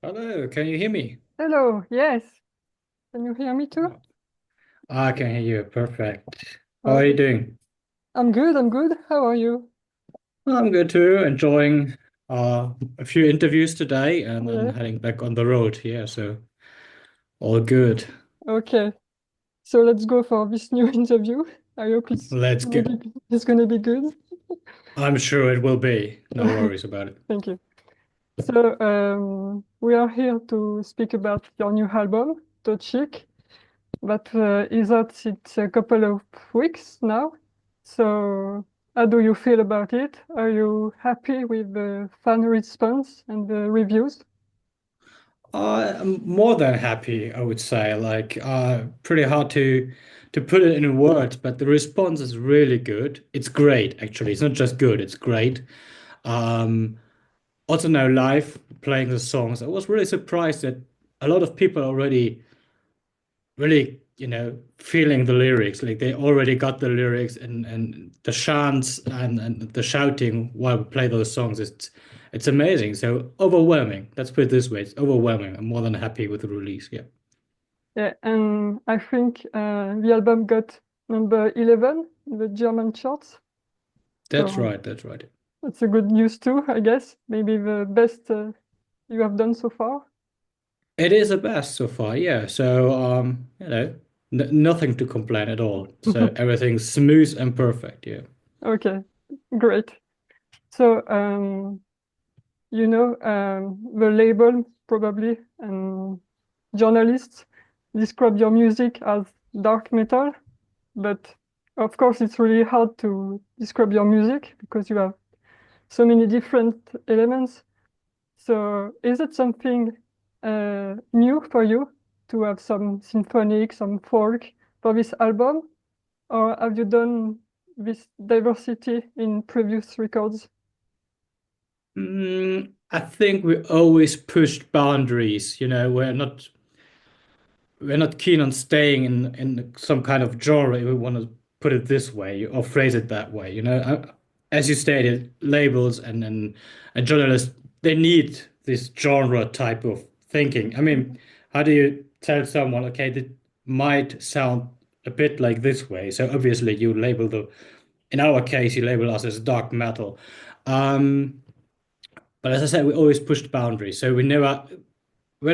Hello, can you hear me? Hello, yes. Can you hear me too? Oh, I can hear you. Perfect. How are you Okay. doing? I'm good. How are you? I'm good too. Enjoying a few interviews today and then Yeah. heading back on the road. Yeah, so all good. Okay. So let's go for this new interview. I hope Let's get. it's gonna be good. I'm sure it will be. No worries about it. Thank you. So we are here to speak about your new album, Tochik, that is out since a couple of weeks now. So how do you feel about it? Are you happy with the fan response and the reviews? I'm more than happy, I would say. Like, pretty hard to put it in words, but the response is really good. It's great, actually. It's not just good, it's great. Um, Also now live playing the songs, I was really surprised that a lot of people already really, feeling the lyrics. Like they already got the lyrics and the chants and the shouting while we play those songs. It's amazing. So overwhelming. Let's put it this way. It's overwhelming. I'm more than happy with the release. Yeah. Yeah, and I think the album got number 11 in the German charts. That's So right. That's right. that's a good news too, I guess. Maybe the best you have done so far. It is a best so far. Yeah. So n nothing to complain at all. So everything's smooth and perfect. Yeah. Okay, great. So, the label probably and journalists describe your music as dark metal, but of course it's really hard to describe your music because you have so many different elements. So is it something new for you to have some symphonic, some folk for this album, or have you done this diversity in previous records? I think we always pushed boundaries. We're not keen on staying in some kind of genre. We want to put it this way or phrase it that way. As you stated, labels and journalists, they need this genre type of thinking. I mean, Mhm. how do you tell someone, okay, that might sound a bit like this way? So obviously you label in our case, you label us as dark metal. Um, but as I said, we always pushed boundaries. So we're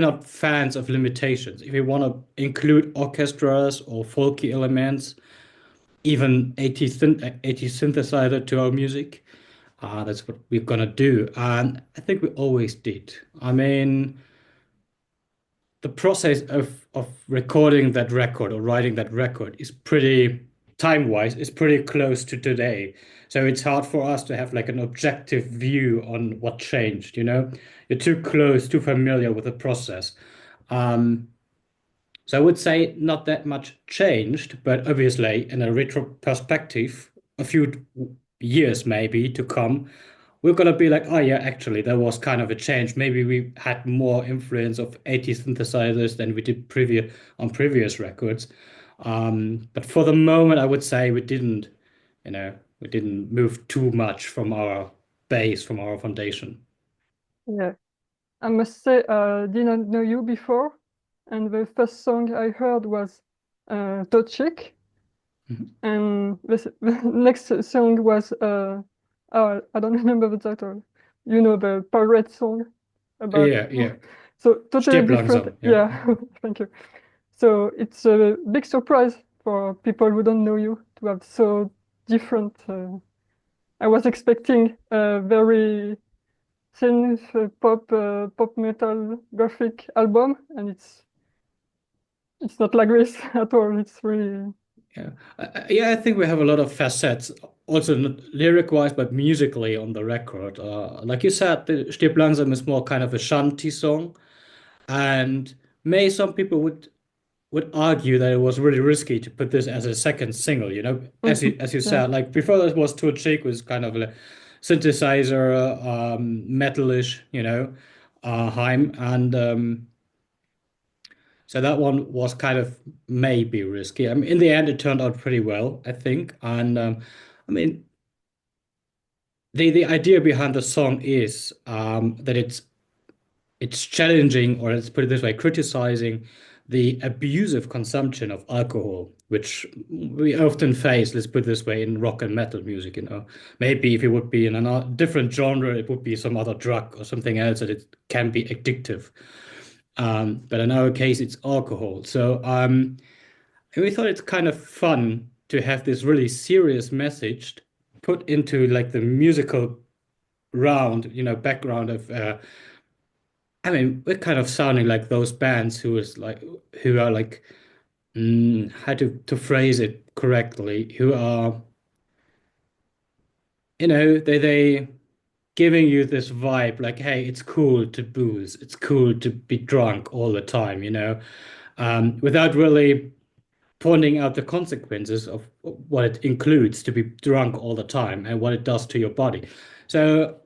not fans of limitations. If we want to include orchestras or folky elements, even 80 synthesizer to our music, that's what we're gonna do. And I think we always did. I mean, the process of recording that record or writing that record is pretty time-wise is pretty close to today. So it's hard for us to have like an objective view on what changed, You're too close, too familiar with the process. Um, so I would say not that much changed, but obviously in a retro perspective, a few years maybe to come, we're gonna be like, oh yeah, actually there was kind of a change. Maybe we had more influence of 80 synthesizers than we did previous records. But for the moment, I would say we didn't move too much from our base, from our foundation. Yeah, I must say I didn't know you before, and the first song I heard was Tochik, Mhm. and the next song was oh, I don't remember the title. You know, the pirate song about Yeah, yeah. so totally Stirb different. langsam, yeah. Yeah, thank you. So it's a big surprise for people who don't know you to have so different. I was expecting a very synth pop metal graphic album, and it's not like this at all. It's really Yeah, yeah. I think we have a lot of facets, also not lyric-wise, but musically on the record. Like you said, the Stirb langsam is more kind of a shanty song, and may some people would argue that it was really risky to put this as a second single. Mhm. As you Yeah, said, like before this was Too Chic was kind of a synthesizer, metalish, Heim, and so that one was kind of maybe risky. I mean, in the end, it turned out pretty well, I think. And I mean, the idea behind the song is that it's it's challenging, or let's put it this way, criticizing the abusive consumption of alcohol, which we often face, let's put it this way, in rock and metal music, you know. Maybe if it would be in a different genre, it would be some other drug or something else that it can be addictive. But in our case, it's alcohol. So and we thought it's kind of fun to have this really serious message put into like the musical round, you know, background of I mean, we're kind of sounding like those bands who are like how to phrase it correctly, who are, you know, they giving you this vibe like, hey, it's cool to booze, it's cool to be drunk all the time, you know, without really pointing out the consequences of what it includes to be drunk all the time and what it does to your body. So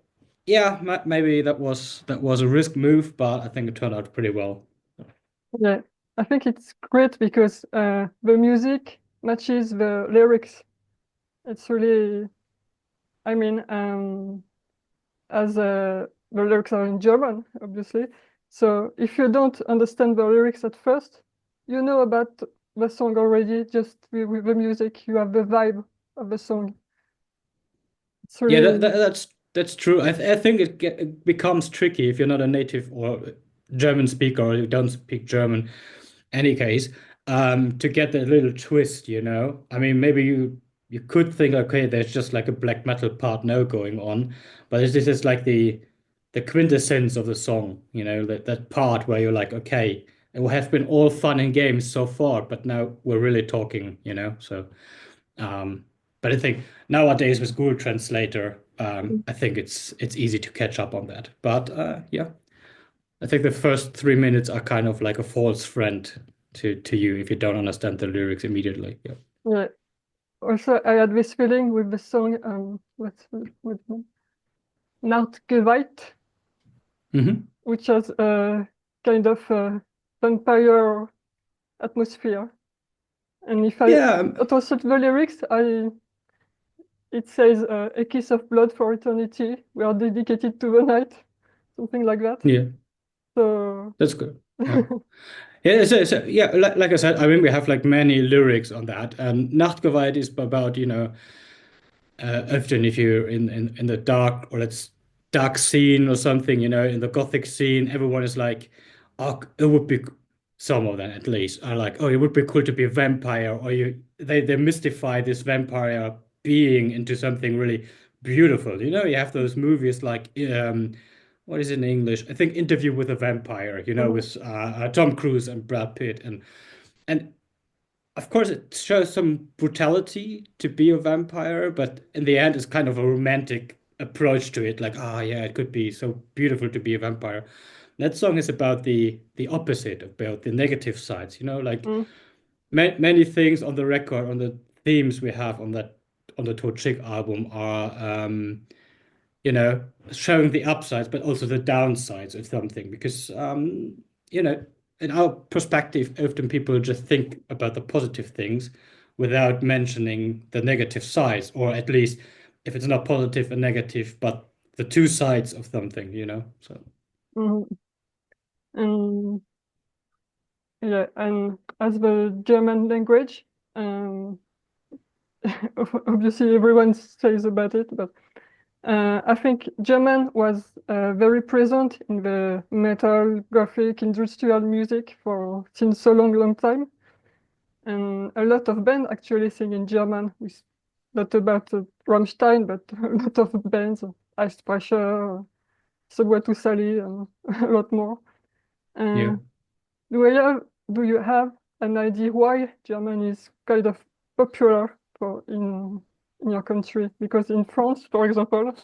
yeah, maybe that was a risk move, but I think it turned out pretty well. Yeah, I think it's great because the music matches the lyrics. It's really, I mean, as the lyrics are in German, obviously. So if you don't understand the lyrics at first, you know about the song already, just with the music, you have the vibe of the song. It's Yeah, really, that's true. I think it becomes tricky if you're not a native or German speaker or you don't speak German. Any case, to get that little twist, you know. I mean, maybe you could think, okay, there's just like a black metal part now going on, but this is like the quintessence of the song, you know, that part where you're like, okay, it will have been all fun and games so far, but now we're really talking, you know. So, um, but I think nowadays with Google Translator, I think it's easy to catch up on that. But yeah. I think the first 3 minutes are kind of like a false friend to you if you don't understand the lyrics immediately. Yeah. yeah. Also, I had this feeling with the song, what NACHTBLUT, Hmm. which has a kind of vampire atmosphere. And if I Yeah. translate the lyrics, it says a kiss of blood for eternity. We are dedicated to the night, something like that. Yeah. So That's good. Yeah. Yeah. Yeah. Like I said, I mean, we have like many lyrics on that. Nachtgewalt is about, you know, often if you're in the dark or let's dark scene or something, you know, in the gothic scene, everyone is like, oh, it would be some of them at least are like, oh, it would be cool to be a vampire, or they mystify this vampire being into something really beautiful. You know, you have those movies like what is it in English? I think Interview with a Vampire, you know, mhm, with Tom Cruise and Brad Pitt and of course, it shows some brutality to be a vampire, but in the end, it's kind of a romantic approach to it. Like, ah, yeah, it could be so beautiful to be a vampire. That song is about the opposite, about the negative sides. You know, like mm, many things on the record, on the themes we have on the Chick album are you know, showing the upsides, but also the downsides of something. Because, you know, in our perspective, often people just think about the positive things without mentioning the negative sides, or at least if it's not positive and negative, but the two sides of something, you know. So, mhm. And yeah, and as the German language, um, obviously everyone says about it, but I think German was very present in the metal, gothic, industrial music for since so long time. And a lot of bands actually sing in German, with not about Rammstein, but a lot of bands, Eisbrecher, Subway to Sally, and a lot more. yeah. Uh, do you have an idea why German is kind of popular in your country? Because in France, for example,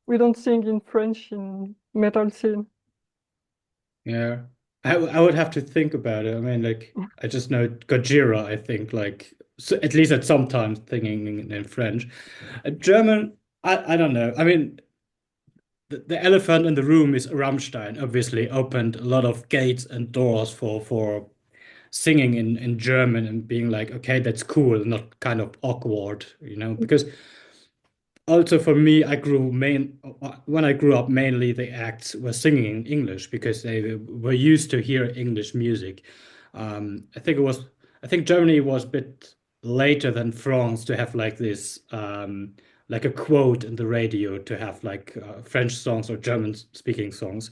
we don't sing in French in metal scene. Yeah. I would have to think about it. I mean, like, I just know Gojira, I think, like, so at least at some times thinking in French. German, I don't know. I mean, the elephant in the room is Rammstein, obviously opened a lot of gates and doors for singing in German and being like, okay, that's cool, not kind of awkward, you know, because also for me, when I grew up, mainly the acts were singing in English because they were used to hear English music. I think I think Germany was a bit later than France to have like this, like a quote in the radio to have like French songs or German speaking songs.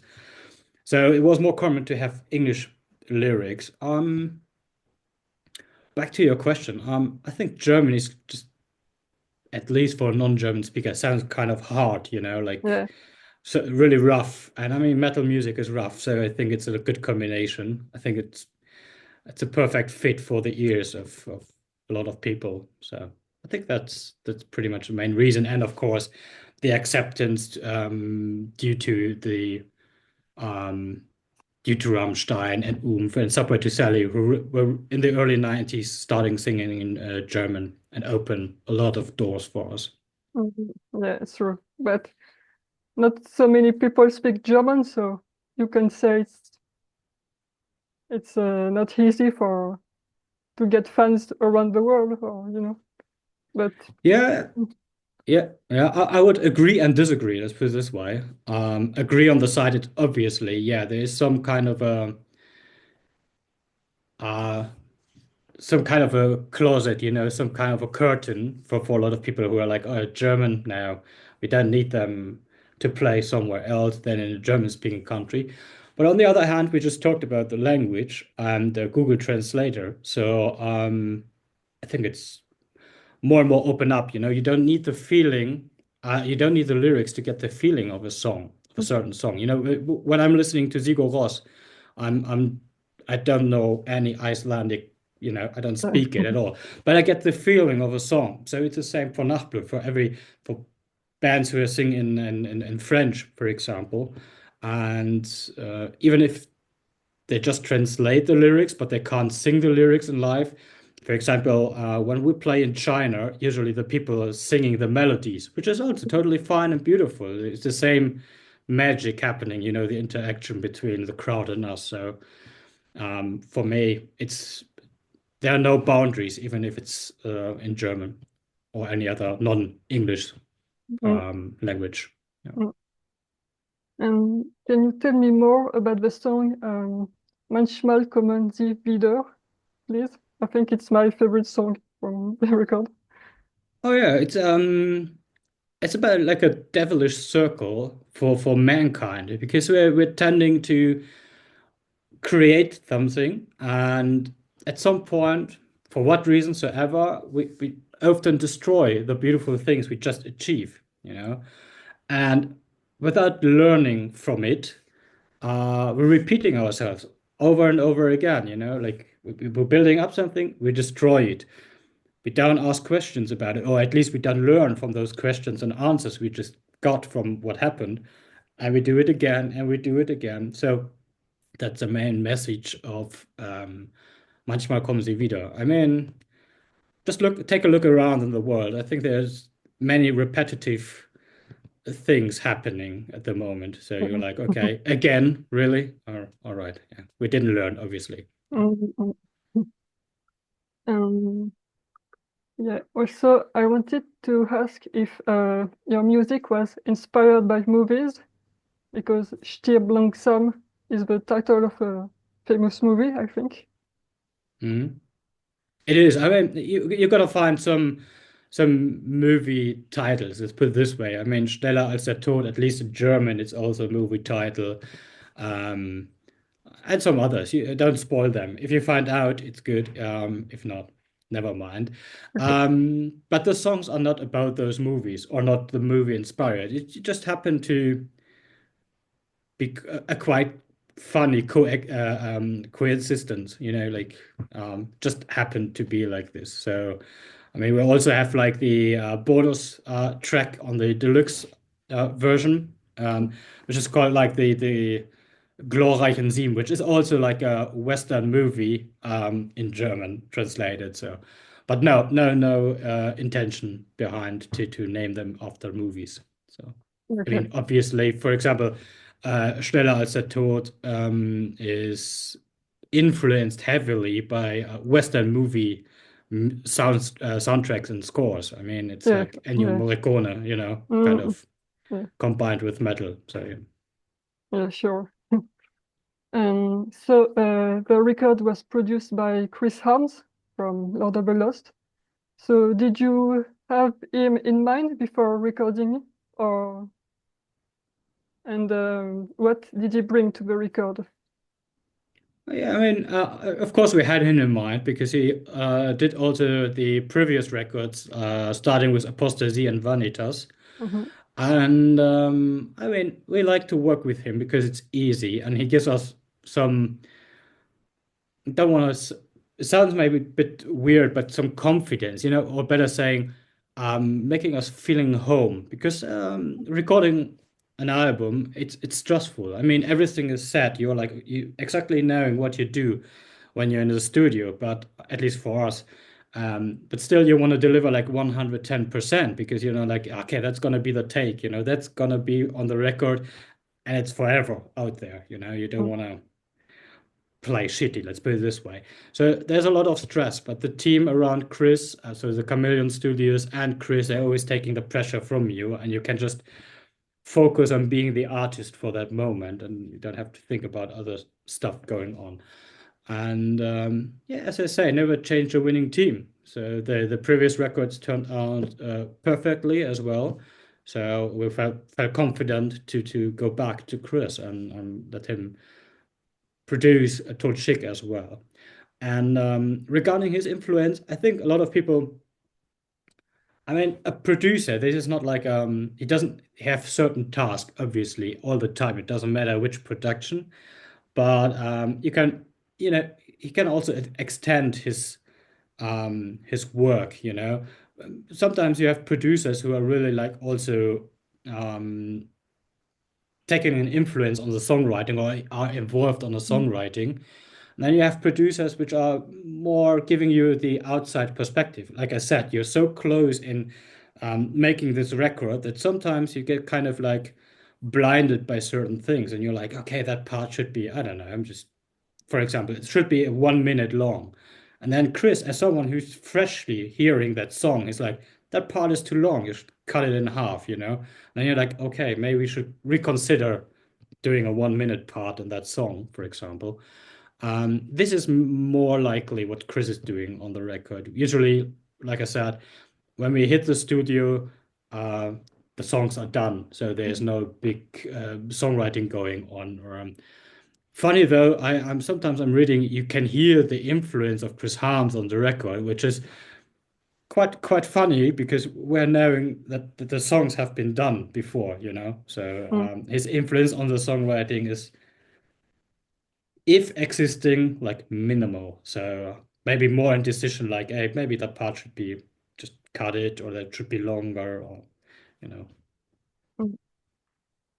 So it was more common to have English lyrics. Back to your question. I think German is just, at least for a non-German speaker, sounds kind of hard, like Yeah. so really rough. And I mean, metal music is rough, so I think it's a good combination. I think it's a perfect fit for the ears of a lot of people. So I think that's pretty much the main reason. And of course, the acceptance due to the um, due to Rammstein and Oomph and Subway to Sally, who were in the early 90s starting singing in German and opened a lot of doors for us. Mhm. Yeah, it's true. But not so many people speak German, so you can say it's not easy for to get fans around the world, or But Yeah, yeah. I would agree and disagree. Let's put it this way. Agree on the side that obviously, yeah, there is uh, some kind of a closet, some kind of a curtain for a lot of people who are like, oh, German now. We don't need them to play somewhere else than in a German-speaking country. But on the other hand, we just talked about the language and the Google Translator. So I think it's more and more open up. You don't need the feeling, you don't need the lyrics to get the feeling of a song, of a certain song. When I'm listening to Sigur Rós, I'm I don't know any Icelandic, I don't speak it at all, but I get the feeling of a song. So it's the same for NACHTBLUT, for bands who are singing in French, for example. And even if they just translate the lyrics, but they can't sing the lyrics in live. For example, when we play in China, usually the people are singing the melodies, which is also totally fine and beautiful. It's the same magic happening, the interaction between the crowd and us. So for me, there are no boundaries, even if it's in German or any other non-English Mm, language. Yeah. mm. And can you tell me more about the song Manchmal kommen sie wieder, please? I think it's my favorite song from the record. Oh yeah, it's about like a devilish circle for mankind because we're tending to create something, and at some point, for what reason so ever, we often destroy the beautiful things we just achieve. And without learning from it, we're repeating ourselves over and over again. Like we're building up something, we destroy it. We don't ask questions about it, or at least we don't learn from those questions and answers we just got from what happened. And we do it again and we do it again. So that's the main message of manchmal kommen sie wieder. I mean, just take a look around in the world. I think there's many repetitive things happening at the moment. So you're like, okay, again, really? All right. Yeah. We didn't learn, obviously. Mm, mm, mm. Um, yeah, also, I wanted to ask if your music was inspired by movies, because Stirb langsam is the title of a famous movie, I think. Mhm. It is. I mean, you got to find some movie titles. Let's put it this way. I mean, Schneller als der Tod, at least in German, it's also a movie title. Um, and some others. You don't spoil them. If you find out, it's good. If not, never mind. But the songs are not about those movies or not the movie inspired. It just happened to be a quite funny coincidence, like just happened to be like this. So, I mean, we also have like the bonus track on the deluxe version, which is called like the Glorreichen Sieben, which is also like a Western movie in German translated. So, but no intention behind to name them after movies. So, I Okay. mean, obviously, for example, Schneller als der Tod is influenced heavily by Western movie soundtracks and scores. I mean, it's Yeah, like Ennio yeah. Morricone, kind Mm, of yeah, combined with metal. So yeah. yeah, sure. And so the record was produced by Chris Harms from Lord of the Lost. So did you have him in mind before recording it? Or and what did he bring to the record? Yeah, I mean, of course we had him in mind because he did also the previous records, starting with Apostasy and Vanitas. Mhm. And I mean, we like to work with him because it's easy and he gives us some, don't want to, it sounds maybe a bit weird, but some confidence, or better saying, making us feeling home. Because recording an album, it's stressful. I mean, everything is set. You're like you exactly knowing what you do when you're in the studio, but at least for us. But still, you want to deliver like 110% because like, okay, that's gonna be the take, that's gonna be on the record, and it's forever out there. You don't want to play shitty, let's put it this way. So there's a lot of stress, but the team around Chris, so the Chameleon Studios and Chris, are always taking the pressure from you, and you can just focus on being the artist for that moment, and you don't have to think about other stuff going on. And yeah, as I say, never change a winning team. So the previous records turned out perfectly as well. So we felt confident to go back to Chris and let him produce a Todd Chick as well. And regarding his influence, I think a lot of people, I mean, a producer, this is not like he doesn't have certain tasks, obviously, all the time. It doesn't matter which production, but you can, he can also extend his work, Sometimes you have producers who are really like also um taking an influence on the songwriting or are involved on the songwriting. And then you have producers which are more giving you the outside perspective. Like I said, you're so close in making this record that sometimes you get kind of like blinded by certain things, and you're like, okay, that part should be, I don't know, for example, it should be 1 minute long. And then Chris, as someone who's freshly hearing that song, is like, that part is too long. You should cut it in half. And then you're like, okay, maybe we should reconsider doing a 1 minute part in that song, for example. This is more likely what Chris is doing on the record. Usually, like I said, when we hit the studio, uh, the songs are done, so there's no big songwriting going on. Funny though, I'm sometimes I'm reading, you can hear the influence of Chris Harms on the record, which is quite funny because we're knowing that the songs have been done before. So Mm, his influence on the songwriting is, if existing, like minimal. So maybe more indecision, like, hey, maybe that part should be just cut it, or that should be longer, or you know. mm.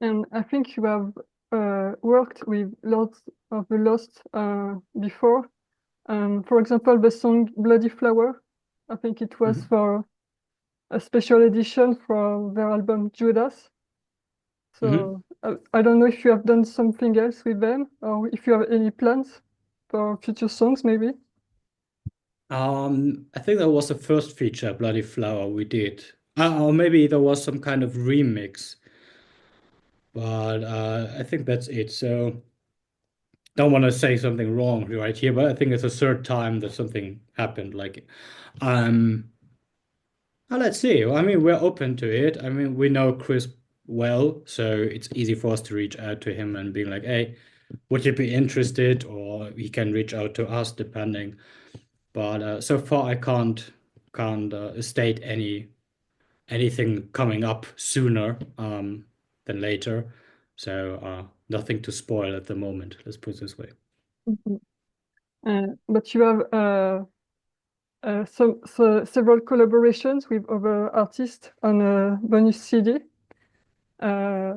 And I think you have worked with lots of the Lost before. For example, the song Bloody Flower, I think it was Mhm. for a special edition for their album Judas. Mhm. So I don't know if you have done something else with them or if you have any plans for future songs, maybe. I think that was the first feature, Bloody Flower, we did. Or maybe there was some kind of remix, but I think that's it. So don't want to say something wrong right here, but I think it's the third time that something happened. Like, um, let's see. I mean, we're open to it. I mean, we know Chris well, so it's easy for us to reach out to him and be like, hey, would you be interested? Or he can reach out to us depending. But so far, I can't state anything coming up sooner than later. So nothing to spoil at the moment. Let's put it this way. Mhm. But you have several collaborations with other artists on a bonus CD. Uh,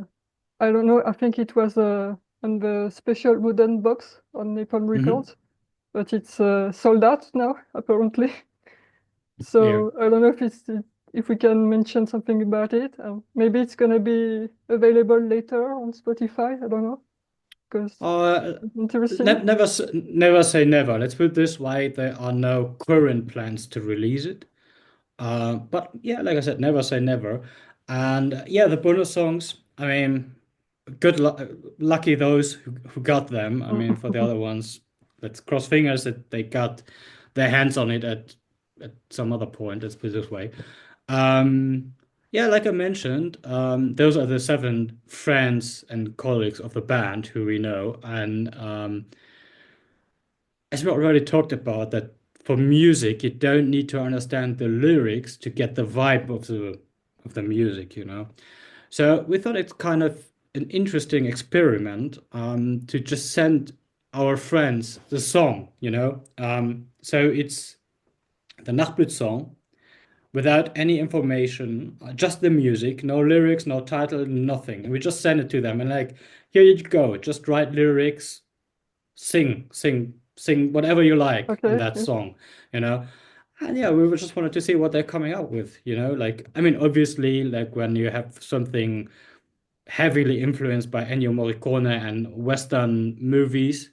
I don't know, I think it was on the special wooden box on Napalm Hmm. Records, but it's sold out now, apparently. Yeah. So I don't know if we can mention something about it. Maybe it's gonna be available later on Spotify. I don't know. because Uh, it's interesting. never say never. Let's put it this way: there are no current plans to release it. But yeah, like I said, never say never. And yeah, the bonus songs. I mean, good luck, lucky those who got them. I mean, for the other ones, let's cross fingers that they got their hands on it at some other point. Let's put it this way. Um, yeah, like I mentioned, those are the seven friends and colleagues of the band who we know, and as we already talked about, that for music, you don't need to understand the lyrics to get the vibe of the music, you know. So we thought it's kind of an interesting experiment to just send our friends the song, you know. So it's the Nachtblut song without any information, just the music, no lyrics, no title, nothing. And we just send it to them and like, here you go, just write lyrics, sing whatever you like in Okay, that yeah. song, you know. And yeah, we just wanted to see what they're coming up with, you know. Like, I mean, obviously, like when you have something heavily influenced by Ennio Morricone and Western movies,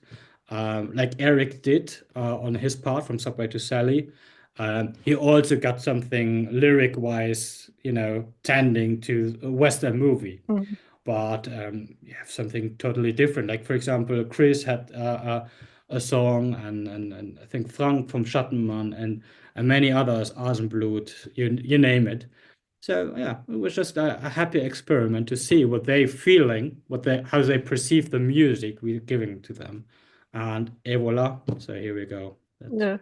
like Eric did on his part from Subway to Sally. He also got something lyric-wise, you know, tending to a Western movie, Mhm. but you have something totally different. Like for example, Chris had a song, and I think Frank from Schattenmann and many others, Asenblut, you name it. So yeah, it was just a happy experiment to see what they feeling, what they how they perceive the music we're giving to them, and voila. So here we go. That's Yeah.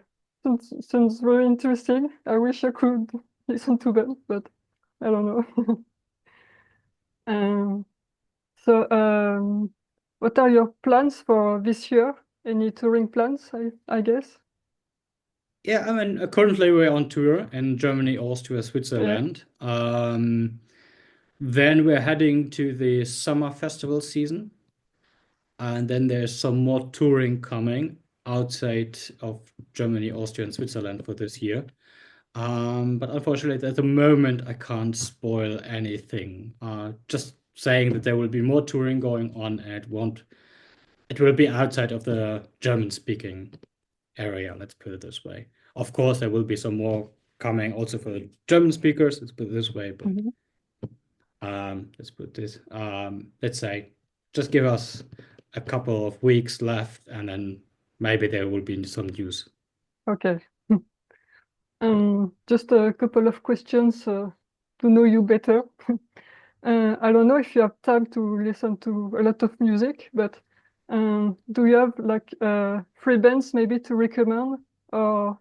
Sounds very interesting. I wish I could listen to them, but I don't know. Um, so, what are your plans for this year? Any touring plans, I guess? yeah. I mean, currently we're on tour in Germany, Austria, Yeah. Switzerland. Then we're heading to the summer festival season, and then there's some more touring coming outside of Germany, Austria, and Switzerland for this year. But unfortunately, at the moment, I can't spoil anything. Just saying that there will be more touring going on, and it will be outside of the German-speaking area, let's put it this way. Of course, there will be some more coming also for the German speakers, let's put it this way, but Mhm. let's say, just give us a couple of weeks left, and then maybe there will be some news. Okay. Just a couple of questions to know you better. I don't know if you have time to listen to a lot of music, but do you have like three bands maybe to recommend or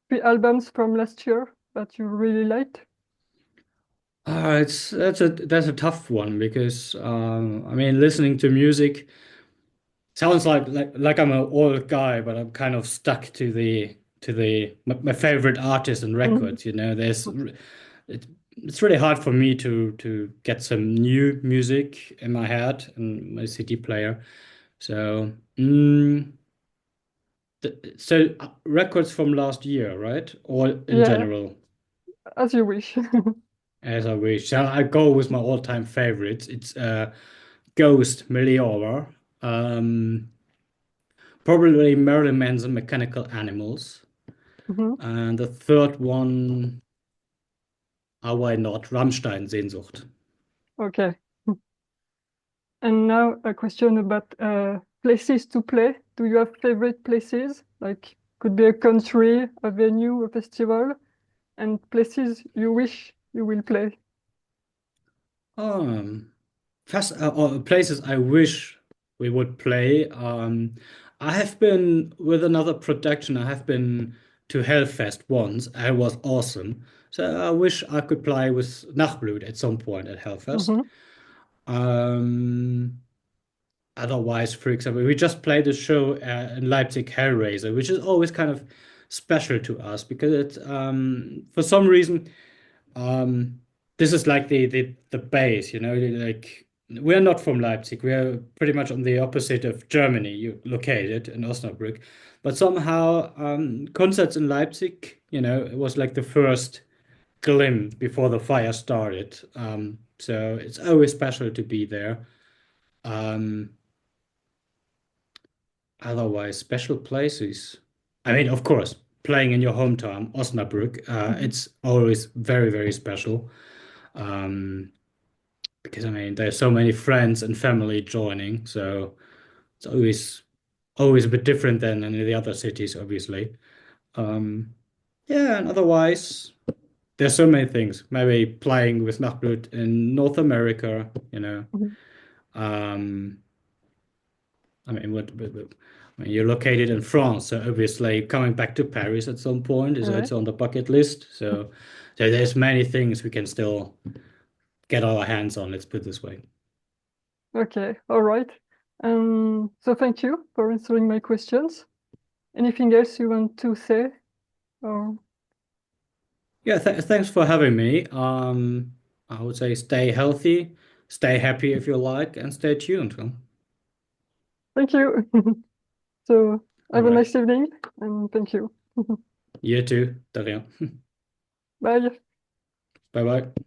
three albums from last year that you really liked? It's that's a tough one because I mean listening to music sounds like I'm an old guy, but I'm kind of stuck to my favorite artists and Mhm. records. You know, it's really hard for me to get some new music in my head and my CD player. So records from last year, right? Or in Yeah, general, as you wish. as I wish. So I go with my all-time favorites. It's Ghost, Meliora. Um, Probably Marilyn Manson, Mechanical Animals. Mhm. And the third one, why not? Rammstein, Sehnsucht. Okay. And now a question about places to play. Do you have favorite places? Like could be a country, a venue, a festival, and places you wish you will play. Um, or places I wish we would play. I have been with another production. I have been to Hellfest once. It was awesome. So I wish I could play with Nachtblut at some point at Hellfest. Hmm. Um, Otherwise, for example, we just played a show in Leipzig, Hellraiser, which is always kind of special to us because for some reason, um, this is like the base, you know, like we're not from Leipzig. We're pretty much on the opposite of Germany, you located in Osnabrück. But somehow, concerts in Leipzig, you know, it was like the first glimpse before the fire started. So it's always special to be there. Um, Otherwise, special places. I mean, of course, playing in your hometown, Osnabrück, Mhm. it's always very, very special. Um, because I mean, there's so many friends and family joining, so it's always a bit different than in the other cities, obviously. Um, yeah, and otherwise, there's so many things. Maybe playing with NACHTBLUT in North America, you know. Mhm. Um, I mean, I mean, you're located in France, so obviously coming back to Paris at some point is Ouais. it's on the bucket list. So there's many things we can still get our hands on. Let's put it this way. Okay, all right. So thank you for answering my questions. Anything else you want to say? Or Yeah, thanks for having me. I would say stay healthy, stay happy if you like, and stay tuned. Huh? thank you. So All have a right. nice evening and thank you. You too. De rien. Bye. Bye bye.